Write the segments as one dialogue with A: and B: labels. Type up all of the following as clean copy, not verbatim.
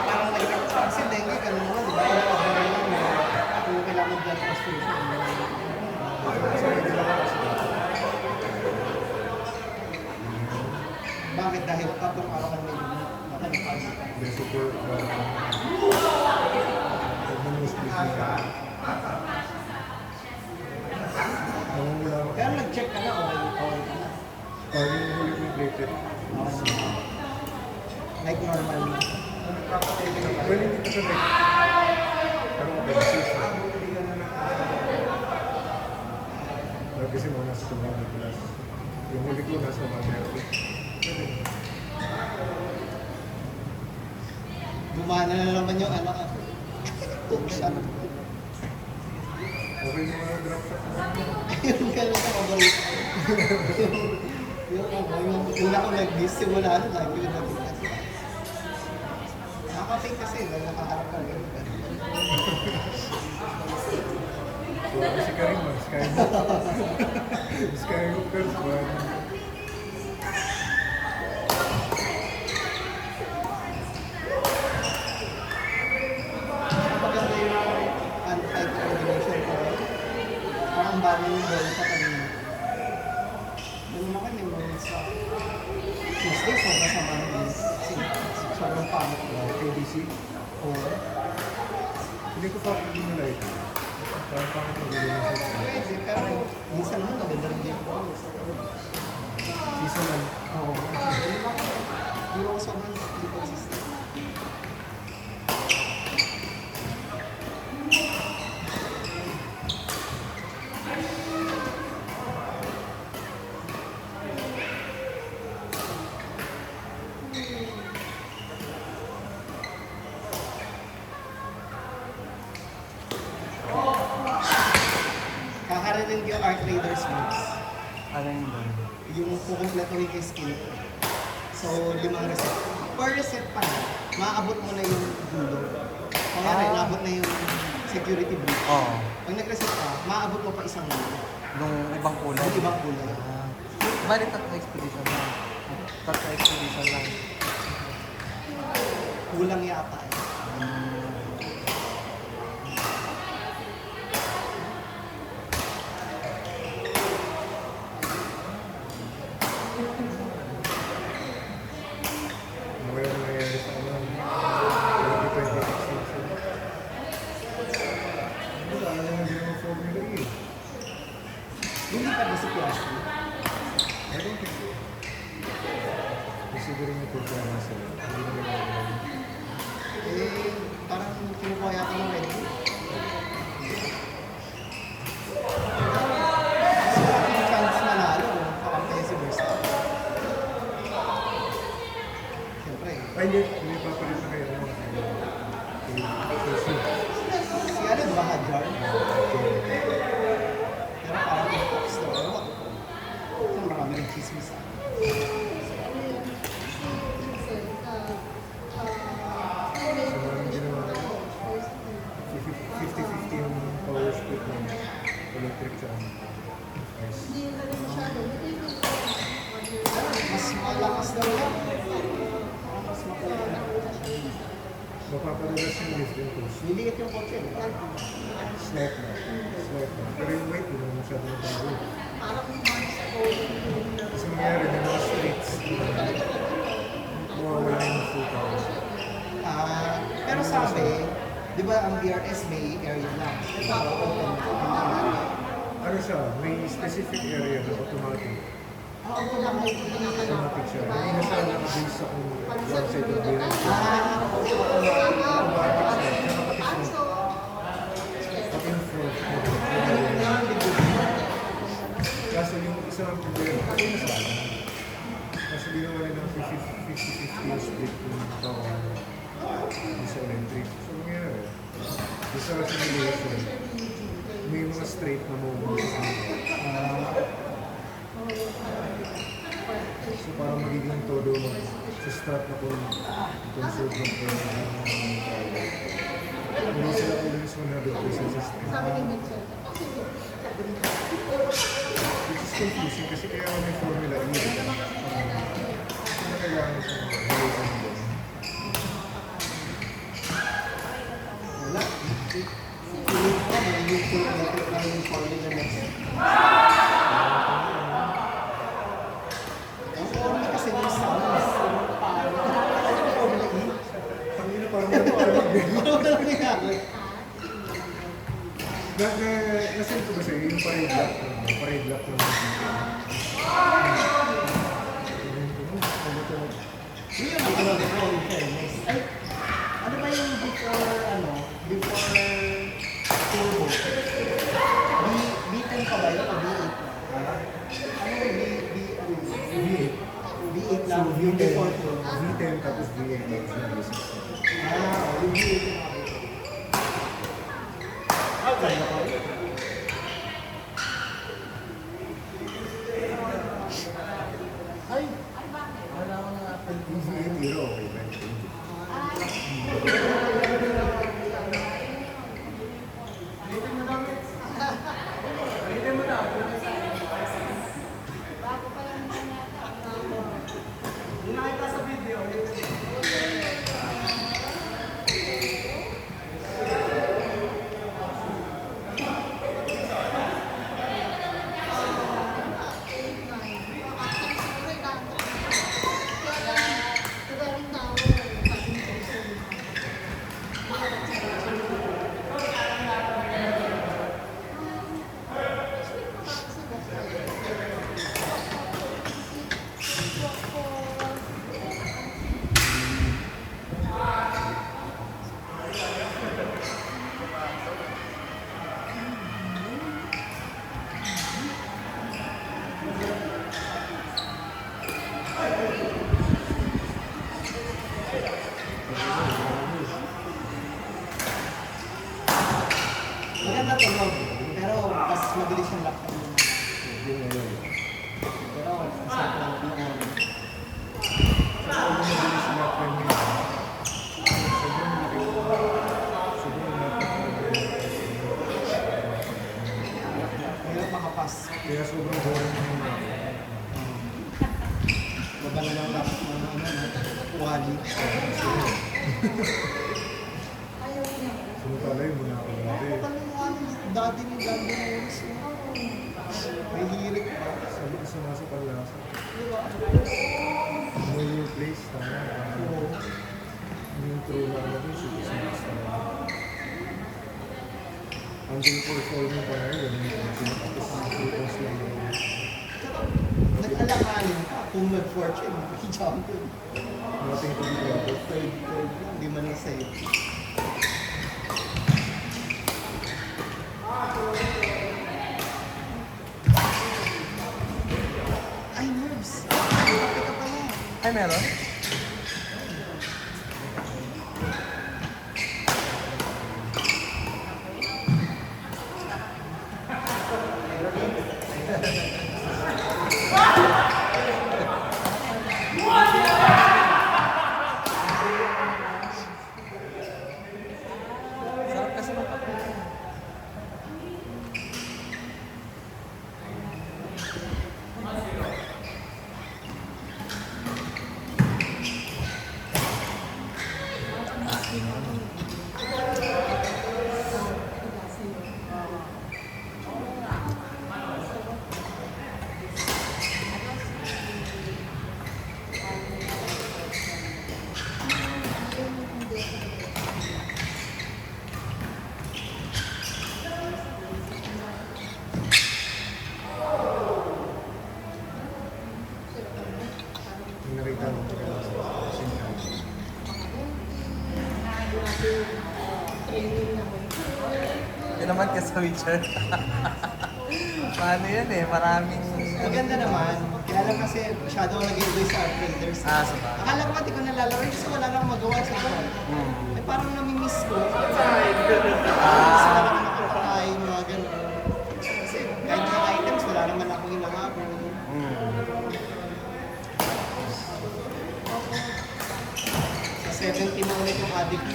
A: parang kasi dengue, ganun naman, di ba? Kailangan kung kailangan blood transfusion. Bakit? Dahil tatlong araw ka medyo nakalipad.
B: Super,
A: kaya nag-check ka na, okay ka na.
B: yung huli kong platelet.
A: Like normally.
B: Well, hindi ko sa parang mabilis. Kasi mga nasa tumawag na class. Yung huli ko nasa mga
A: Gumana na naman yung ano. Tuksan.
B: Okay yung mga drop shot.
A: Yung gano'n sa paborito. Yung una ko nag-miss, simula ano, lagi yung nag-miss. Nakaka-fake kasi, nakaharap ka rin.
B: Si Karim ba? Skywalker. Skywalker ba?
A: Maganda yung anti-coordination ko. Parang bali yung bola sa kanina. Yung naman yung bola sa Tuesday, sobrang sama ng bilis. Sobrang pamit ko.
B: KDC?
A: Oo.
B: Hindi ko pa rin nila ito. Parang pangit na gano'n yung season.
A: Pwede, pero minsan naman maganda rin yung bola.
B: Seasonal.
A: Oo. Hindi ako sobrang consistent. Kakarinig yung Art Raiders moves.
C: Ano yun doon?
A: Yung kukumpletuhin yung skill. So, 5 reset. Per reset pa na, maaabot mo na yung dulo. Kaya naabot na yung security breach.
C: Oo.
A: Pag nag-reset ka, maaabot mo pa isang dulo.
C: Nung ibang kulay.
A: Yung ibang kulay.
C: Bali, tatlo expedition lang. Tatlo expedition lang.
A: Kulang yata eh.
B: Mga yung nangyayari sa ano, 2026 season. Wala na naman din ang Formula E.
A: Hindi pa ba si Piastri?
B: I don't think so. Kasi siguro yung programa sila. Hindi naman nagagawa.
A: Eh, parang kinukuha yata ng Red Bull. So, yung chance manalo, kakampanya si Verstappen. Siyempre,
B: Ay, hindi papalit na kayo naman.
A: si ano, di ba Hadjar? Pero parang yung Fox na pero so, marami rin chismis ah.
B: So, parang ginawa ko. 50-50 yung power split ng electric sa ice.
A: Mas malakas daw yan. Parang mas makalakas.
B: Mapaparulas yung lift yung coast.
A: Liliit yung kotse.
B: Slight na. Slight na. Pero yung weight, hindi mo masyado natago. Kasi nangyari ng mga streets, mawawala yung full power.
A: Pero sabi, di ba ang BRS may area lang? Para open naman.
B: Ano siya, may specific area na automatic. Automatic siya. Hindi na siya nakabase sa kung one side of the road. Automatic siya. Nakapatid mo. Pati yung front. Kaso yung isang problema, kasi nasala. Kasi ginawa nila ng 50-50 yung split yung power sa electric. So, nangyayari. Sa simulation, may mga straight na movement sa so, parang magiging todo sa strap na kung conserve ng hindi sila always 100% sa strap. Which is confusing kasi kaya may formula E. Ano kailangan sa mga
A: Feeling ko, magiging full electric lang yung formula next. Ang formula kasi yung sounds. Parang, ano yung formula E?
B: Pangina, parang parang
A: Parang nangyayari.
B: Nasend ko ba sa'yo yung parade block ng
A: Yun yung ano ko, in fairness. Ay, ano ba yung before turbo? B10 pa ba yun o B8 na? Ano yung
B: V8.
A: B8 lang, yung before turbo.
B: V10 tapos V8 tapos V6.
A: Yung B8 yung okay na po. Ay,
C: Wala ko na Apple.
B: Yung V8 hero, okay ba?
A: maganda tunog. Pero mas mabilis yung laptop mo. Pero masarap lang yung ano.
B: Sobrang mabilis na friend niya. Sobrang
A: Mahirap makapas.
B: kaya sobrang boring na yun.
A: Baba na lang laptop mo wali.
B: Sumutala yun muna ako dati.
A: Dati ni Gandhi Morris. May lirik pa.
B: Sabi ko sa nasa palasa. Know your place, tama.
A: Oo.
B: Yung true na ano yun, sige sa nasa. Until performing pa na yun, pinatapos ng photos lang yun.
A: Nag-alakanin ka kung mag-fortune, mag-champion.
B: Nothing to be proud of.
A: Third lang, di man na sa'yo. Ay, nerves! Kapit ka pala.
C: Ay, meron? Sarap kasi ng kape.
B: Yung nakita mo ko kaya sa sinabi.
C: Yun naman ka sa Witcher. Paano yun eh? Maraming...
A: Maganda naman. Kaya lang kasi masyado ako nag-enjoy sa art traders.
C: Sa ba?
A: Akala ko nga di ko nalalaro kasi wala lang magawa sa art. Eh parang nami-miss ko. Miss ko lang nakapatay, mga gano'n. Kasi kahit mga items, wala naman ako ginagawa. Sa 70 na ulit yung addict.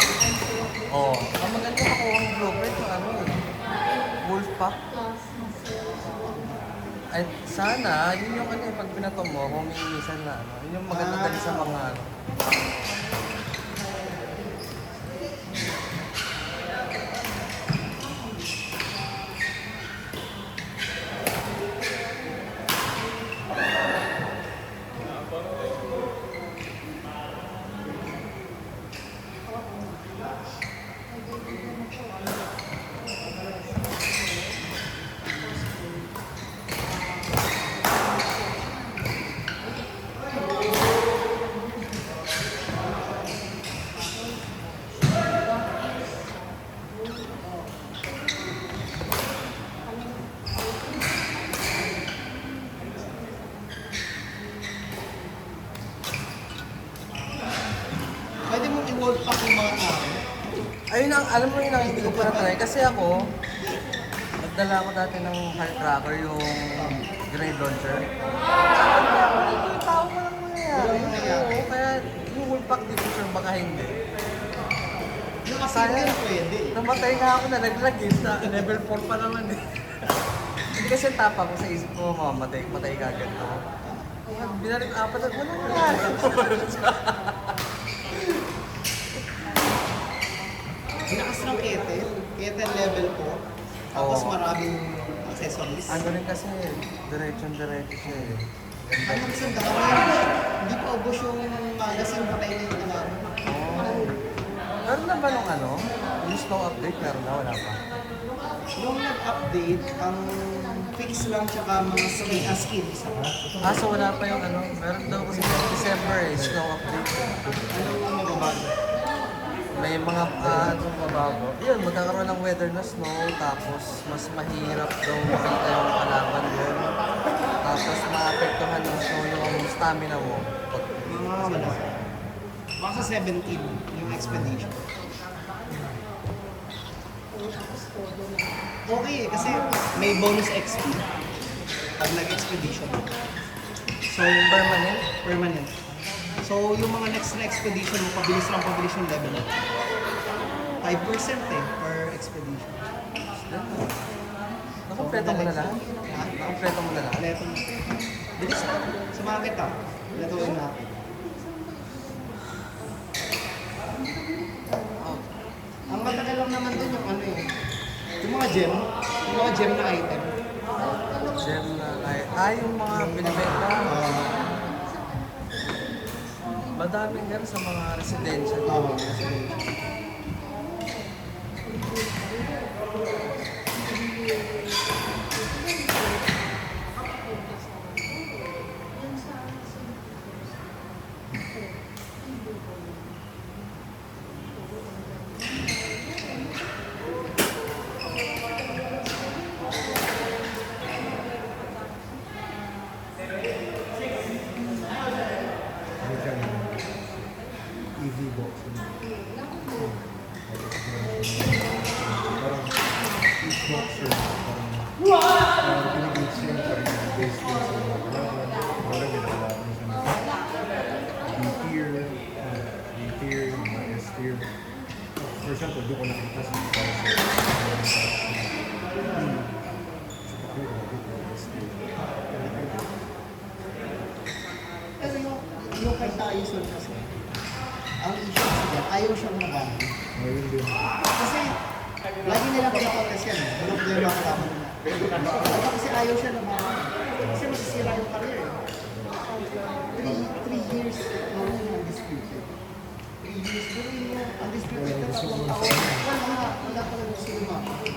C: Oo. Ang maganda makuha ang blueprint yung ano eh. Wolfpack. Ay, sana, yun yung ano eh, pag pinato mo, kung may minsan na ano, yun yung maganda dali sa mga ano.
A: World Pack yung mga tao.
C: Ayun ang, alam mo yun ang hindi ko pa na-try. Kasi ako, nagdala ako dati ng firecracker, yung grenade launcher. Yung tao mo lang mangyayari.
A: Walang mangyayari.
C: Oo, kaya yung whole pack dito sure baka hindi.
A: Yung kasi
C: Sayang.
A: hindi pwede.
C: Namatay nga ako na naglagay sa level 4 pa naman eh. Hindi kasi tapa ko sa isip ko, mamamatay, matay ka agad ako. Binalik apat at walang nangyari.
A: Lakas ng kete. Kete level 4. Tapos
C: Oo.
A: maraming accessories.
C: Ano rin kasi, diretso siya eh.
A: Ano kasi dami. Hindi pa ubos yung magazine patay na yung alam.
C: Oh. Meron na ba nung ano? Yung snow update? Meron na, wala pa.
A: Nung nag-update, ang fix lang tsaka mga skin.
C: Ah, so wala pa yung ano? Meron daw kasi yung December eh, snow update.
A: Ano yung mababago?
C: May mga anong mabago. Yun, magkakaroon ng weather na snow, tapos mas mahirap daw makita yung kalaban doon. Tapos maapektuhan ng snow yung stamina mo. Pag
A: Mga wala. Baka sa 17 yung expedition. Okay eh, kasi may bonus XP pag nag-expedition. So,
C: permanent.
A: permanent. So, yung mga next na expedition mo, pabilis yung level up. 5% eh, per expedition.
C: Nakumpleto mo na lahat?
A: Ha?
C: Nakumpleto mo na lahat?
A: Leto na. Bilis na. Sumakit ah. Letuin natin. Ang matagal lang naman dun yung ano eh. Yung mga gem na item.
C: Gem na ay yung mga binibenta. Madaming ganun sa mga residential.
A: Oo.
B: Ano dyan, EV box. Parang each boxer, parang pinigil siya parang based din sa mga kalaban. Parang ginagawa siya ng B-tier, B-tier, yung mga S-tier. For example, doon ko nakita sa
A: Pero yung kay Tyson kasi, ang issue kasi dyan, ayaw siyang mabago.
B: Ngayon din.
A: Kasi, lagi nilang pinakontest yan eh. Bulog na yung mga kalaban nila. Kasi ayaw siya mabago. Kasi masisira yung career eh. 3 years, no, undisputed. 3 years, pero yung undisputed na tatlong taon, wala pa lang gusto lumaki.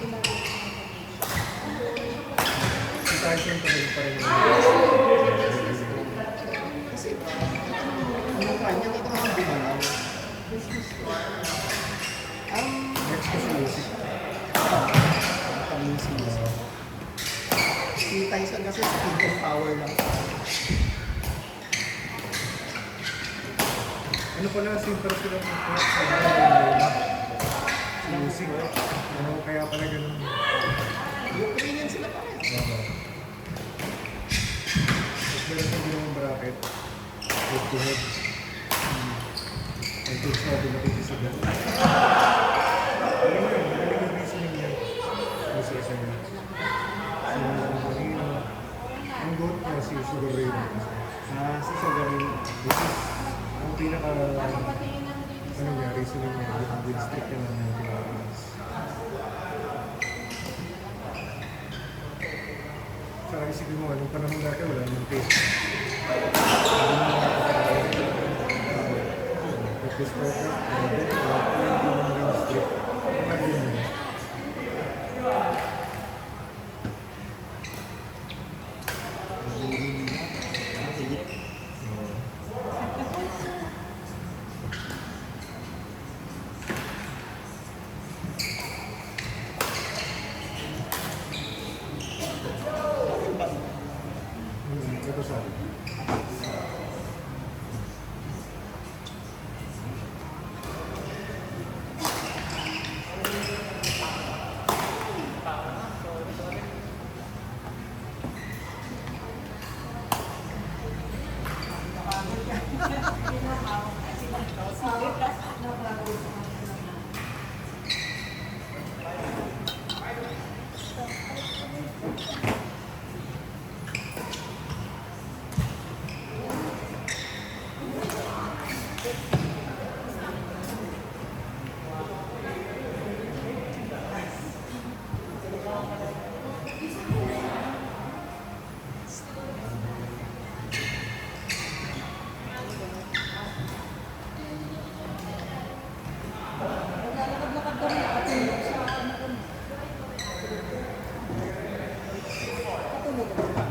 B: Si Tyson pa rin
A: Kasi, yung kanya, ito ang bumalaw.
B: next kasi music.
A: Si Tyson kasi speed and power lang.
B: Ano pala, simple sila ng si music. Ano kaya pala ganun?
A: Ukrainian sila pa rin.
B: Tapos meron siyang ginawang bracket. Head to head. Ang tools na dumating sa sagat. Ano yun? Magaling yung reasoning niya. Ano sa isa niya. Ang goat niya si Sugar Ray.
A: Si Sugar Ray.
B: This is ang pinaka ano niya, reasoning niya. Yung win streak niya ng 19 hours. Saka isipin mo, anong panahon dati wala namang taste. But this program, wala po yung win streak. Imagine mo. Ito sa
D: Naglalakad-lakad kami, nakatulog sa ano kami. Katulog kami.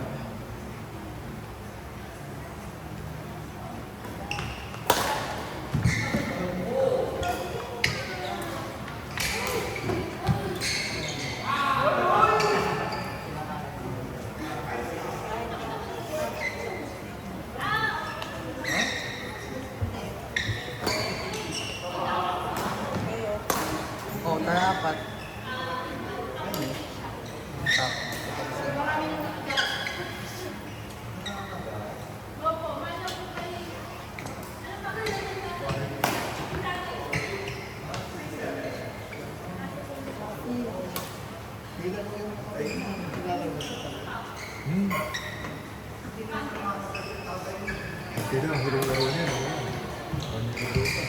C: Oh, dapat. Tap.
A: Bigyan mo yung nilalabas sa pala.
B: Hmm. Okay na, huling laro niya. No? Ano yung lupa?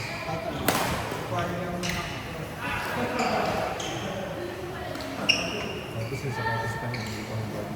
B: Tapos yung sa kapos ka niya, hindi pa ang bago.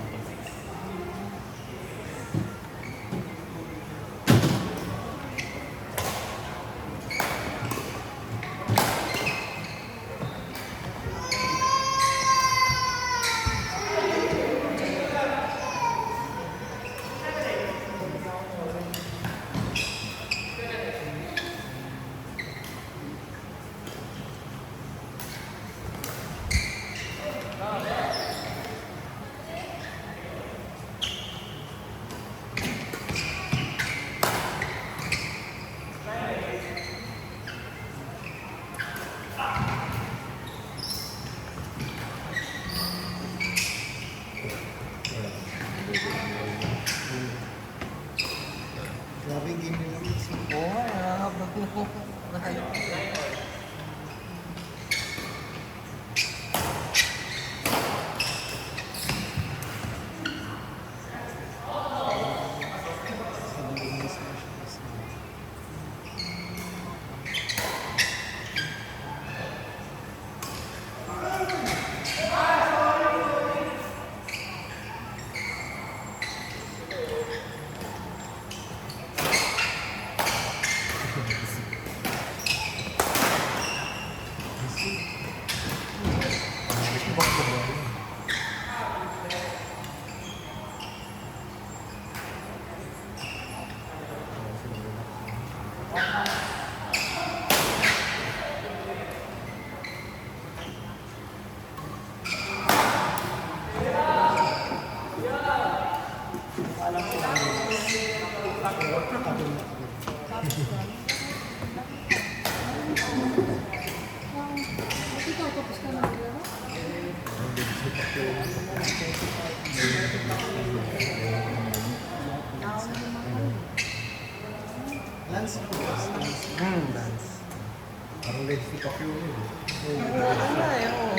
A: Grabe yung game nila.
C: Oo, nakakabag na.
A: Sabi ko yung smash. Alam ko lang. Tabi na.
D: Ba't ikaw tapos ka na maglaro?
A: Lance po. Lance.
C: Dance.
B: Parang legs ni Pacquiao yun.
C: Ano na eh, oo.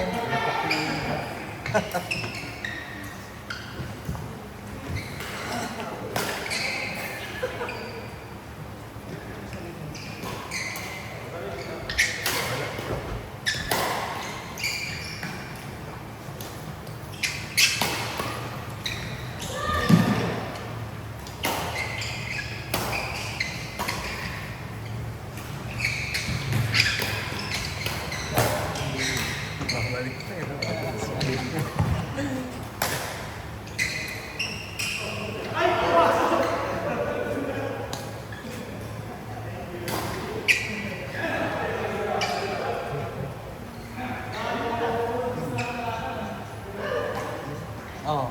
B: Balik na yun.
C: Oo.